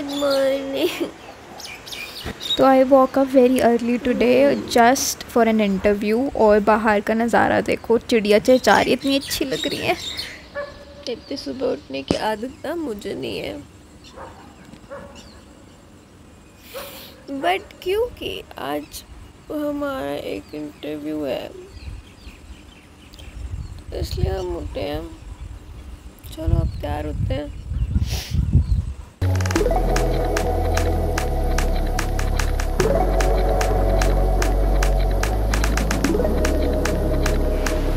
Good morning. तो I walk up very early today just for an interview. और बाहर का नज़ारा देखो, चिड़िया चहचा रही, इतनी अच्छी लग रही है। इतनी सुबह उठने की आदत ना मुझे नहीं है, बट क्योंकि आज हमारा एक इंटरव्यू है इसलिए हम उठे हैं। चलो अब तैयार होते हैं।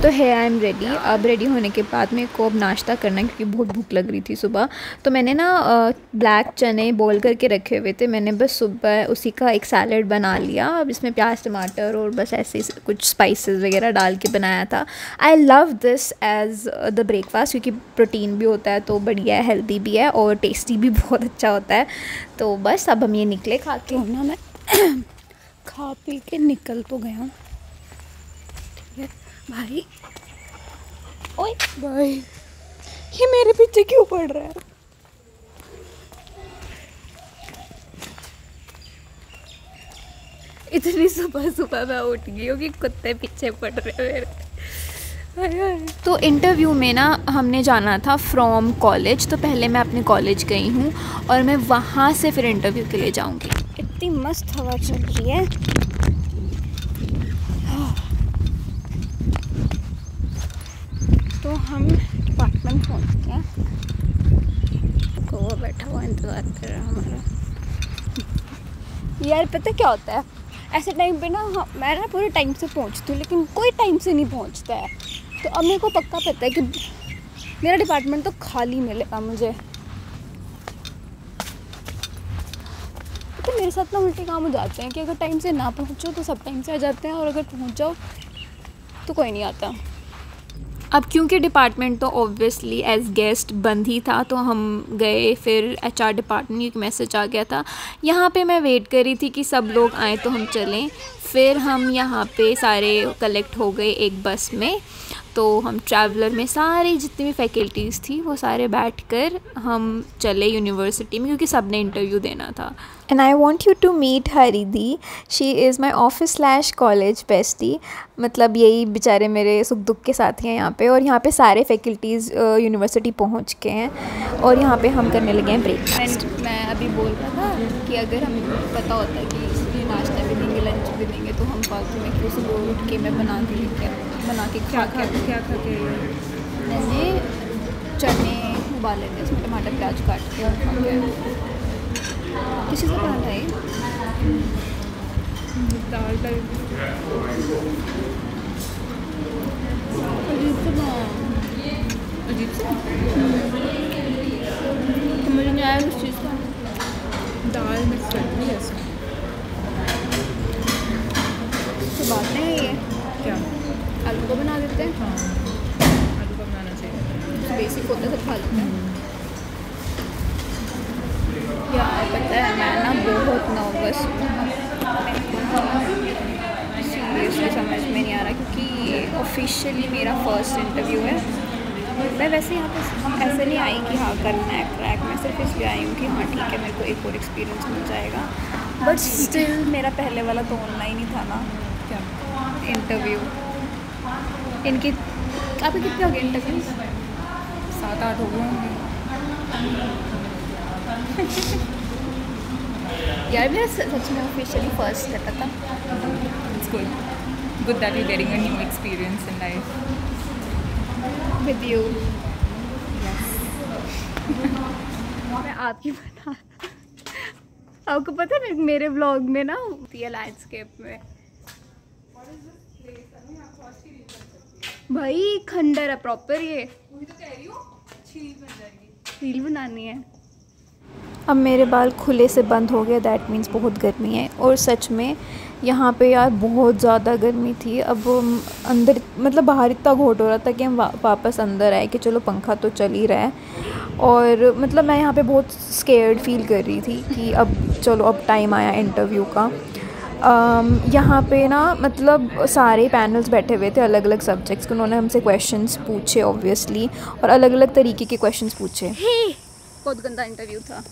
तो है आई एम रेडी। अब रेडी होने के बाद मेरे को अब नाश्ता करना है क्योंकि बहुत भूख लग रही थी सुबह। तो मैंने ना ब्लैक चने बॉईल करके रखे हुए थे, मैंने बस सुबह उसी का एक सैलड बना लिया। अब इसमें प्याज टमाटर और बस ऐसे कुछ स्पाइसेस वगैरह डाल के बनाया था। I love this as the breakfast क्योंकि प्रोटीन भी होता है तो बढ़िया है, हेल्दी भी है और टेस्टी भी बहुत अच्छा होता है। तो बस अब हम ये निकले खा के। ना मैं खा पी के निकल तो गया हूँ, ठीक है भाई। ओए भाई, ये मेरे पीछे क्यों पड़ रहा है? इतनी सुबह सुबह मैं उठ गई हूँ कि कुत्ते पीछे पड़ रहे हैं मेरे। तो इंटरव्यू में ना हमने जाना था फ्रॉम कॉलेज, तो पहले मैं अपने कॉलेज गई हूँ और मैं वहाँ से फिर इंटरव्यू के लिए जाऊँगी। इतनी मस्त हवा चल रही है। तो हम डिपार्टमेंट पहुँचते हैं। तो वो बैठा हुआ इंतज़ार कर रहा है हमारा। यार पता क्या होता है, ऐसे टाइम पे ना मैं ना पूरे टाइम से पहुँचती हूँ लेकिन कोई टाइम से नहीं पहुँचता है। तो अब मेरे को पक्का पता है कि मेरा डिपार्टमेंट तो खाली मिलेगा मुझे। तो मेरे साथ ना उल्टे काम हो जाते हैं कि अगर टाइम से ना पहुँचो तो सब टाइम से आ जाते हैं और अगर पहुँच जाओ तो कोई नहीं आता। अब क्योंकि डिपार्टमेंट तो ऑब्वियसली एज गेस्ट बंद ही था तो हम गए। फिर एचआर डिपार्टमेंट एक मैसेज आ गया था। यहाँ पे मैं वेट कर रही थी कि सब लोग आए तो हम चलें। फिर हम यहाँ पे सारे कलेक्ट हो गए एक बस में। तो हम ट्रैवलर में सारी जितनी भी फैकल्टीज़ थी वो सारे बैठकर हम चले यूनिवर्सिटी में क्योंकि सब ने इंटरव्यू देना था। And I want you to meet Haridi, she is my office / college bestie. मतलब यही बेचारे मेरे सुख दुख के साथी हैं यहाँ पे। और यहाँ पे सारे फैकल्टीज़ यूनिवर्सिटी पहुँच के हैं और यहाँ पे हम करने लगे हैं ब्रेकफास्ट। मैं अभी बोल रहा था कि अगर हमें पता होता कि इसलिए नाश्ता भी देंगे लंच भी देंगे तो हम फालतू में क्यों सुबह उठ के मैं बना के क्या खा के मैंने चने उबाले थे, उसमें टमाटर प्याज काट के और खा के। किसी से पराठा है दाल अजीब से मुझे नहीं आया उस चीज़ का। दाल में चटनी है तो बात नहीं है ये क्या आलू को बना देते हैं। हाँ आलू का बनाना चाहिए, बेसिक होता है सब खा लेते हैं। यार पता है मैं ना बहुत नर्वस हूँ, सीरियसली समझ में नहीं आ रहा क्योंकि ये ऑफिशियली मेरा फर्स्ट इंटरव्यू है। मैं वैसे यहाँ पे हम ऐसे नहीं आई कि हाँ करना है क्रैक, मैं सिर्फ इसलिए आई हूँ कि हाँ ठीक है मेरे को एक और एक्सपीरियंस मिल जाएगा। बट स्टिल मेरा पहले वाला तो ऑनलाइन ही था ना क्या इंटरव्यू। इनकी आपके कितने हो गए इंटरव्यू? 7-8 हो गए होंगे। यार मेरा सच में ऑफिशियली फर्स्ट है पता। It's good that you're getting a new experience in life with you. yes मैं आपकी बना आपको पता है मेरे व्लॉग में ना होती है लैंडस्केप में भाई खंडर है प्रॉपर। ये वही तो कह रही हूँ, रील बनानी है। अब मेरे बाल खुले से बंद हो गए, दैट मीन्स बहुत गर्मी है। और सच में यहाँ पे यार बहुत ज़्यादा गर्मी थी। अब अंदर मतलब बाहर इतना घोट हो रहा था कि हम वापस अंदर आए कि चलो पंखा तो चल ही रहा है। और मतलब मैं यहाँ पे बहुत स्केर्ड फील कर रही थी कि अब चलो अब टाइम आया इंटरव्यू का। यहाँ पे ना मतलब सारे पैनल्स बैठे हुए थे अलग अलग सब्जेक्ट्स के। उन्होंने हमसे क्वेश्चंस पूछे ऑब्वियसली और अलग अलग तरीके के क्वेश्चंस पूछे। बहुत गंदा इंटरव्यू था।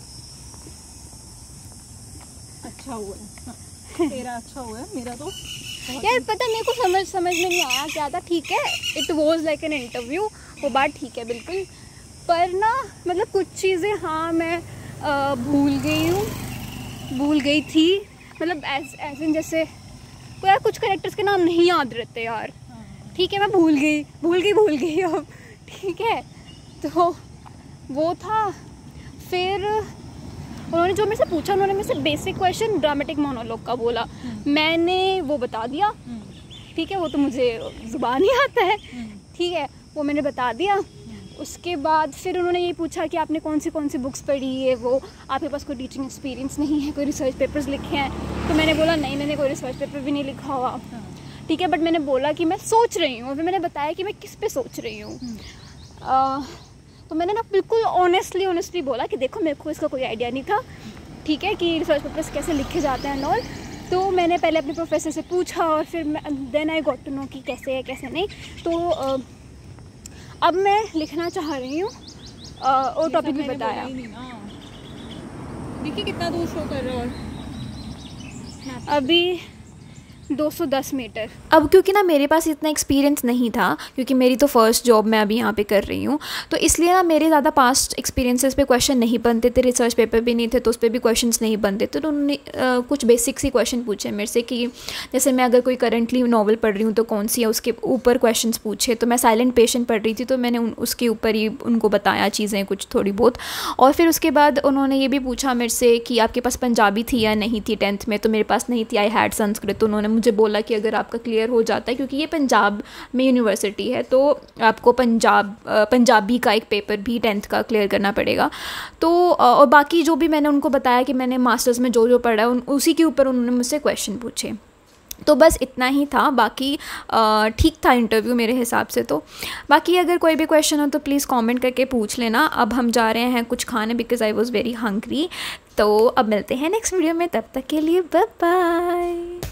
अच्छा हुआ है, तेरा अच्छा हुआ है, मेरा तो यार पता मेरे को समझ में नहीं आया क्या था। ठीक है, it was like an interview, वो बात ठीक है बिल्कुल, पर ना मतलब कुछ चीज़ें हाँ मैं भूल गई थी, मतलब एज इन जैसे यार कुछ कैरेक्टर्स के नाम नहीं याद रहते यार। ठीक है, मैं भूल गई अब। ठीक है, तो वो था। फिर उन्होंने जो मेरे से पूछा, उन्होंने मेरे से बेसिक क्वेश्चन ड्रामेटिक मोनोलॉग का बोला, मैंने वो बता दिया। ठीक है, वो तो मुझे ज़ुबान ही आता है। ठीक है, वो मैंने बता दिया। उसके बाद फिर उन्होंने ये पूछा कि आपने कौन सी बुक्स पढ़ी है, वो आपके पास कोई टीचिंग एक्सपीरियंस नहीं है, कोई रिसर्च पेपर्स लिखे हैं। तो मैंने बोला नहीं, मैंने कोई रिसर्च पेपर भी नहीं लिखा हुआ। ठीक है, बट मैंने बोला कि मैं सोच रही हूँ। फिर मैंने बताया कि मैं किस पे सोच रही हूँ। तो मैंने ना बिल्कुल ऑनेस्टली बोला कि देखो मेरे को इसका कोई आइडिया नहीं था, ठीक है, कि रिसर्च पेपर्स कैसे लिखे जाते हैं और। तो मैंने पहले अपने प्रोफेसर से पूछा और फिर then I got to know कि कैसे है कैसे नहीं। तो अब मैं लिखना चाह रही हूँ और टॉपिक भी बताया। देखिए कितना दूर शो कर रहे हो। अभी 210 मीटर। अब क्योंकि ना मेरे पास इतना एक्सपीरियंस नहीं था, क्योंकि मेरी तो फर्स्ट जॉब मैं अभी यहाँ पे कर रही हूँ, तो इसलिए ना मेरे ज़्यादा पास्ट एक्सपीरियंसेस पे क्वेश्चन नहीं बनते थे, रिसर्च पेपर भी नहीं थे तो उस पर भी क्वेश्चंस नहीं बनते थे। तो उन्होंने कुछ बेसिक सी क्वेश्चन पूछे मेरे से कि जैसे मैं अगर कोई करंटली नॉवल पढ़ रही हूँ तो कौन सी है, उसके ऊपर क्वेश्चन पूछे। तो मैं साइलेंट पेशेंट पढ़ रही थी तो मैंने उसके ऊपर ही उनको बताया चीज़ें कुछ थोड़ी बहुत। और फिर उसके बाद उन्होंने ये भी पूछा मेरे से कि आपके पास पंजाबी थी या नहीं थी 10th में। तो मेरे पास नहीं थी, आई हैड संस्कृत। तो उन्होंने मुझे बोला कि अगर आपका क्लियर हो जाता है, क्योंकि ये पंजाब में यूनिवर्सिटी है, तो आपको पंजाबी का एक पेपर भी 10th का क्लियर करना पड़ेगा। तो और बाकी जो भी मैंने उनको बताया कि मैंने मास्टर्स में जो पढ़ा है उसी के ऊपर उन्होंने मुझसे क्वेश्चन पूछे। तो बस इतना ही था, बाकी ठीक था इंटरव्यू मेरे हिसाब से। तो बाकी अगर कोई भी क्वेश्चन हो तो प्लीज़ कमेंट करके पूछ लेना। अब हम जा रहे हैं कुछ खाने, because I was very hungry. तो अब मिलते हैं नेक्स्ट वीडियो में, तब तक के लिए बाय बाय।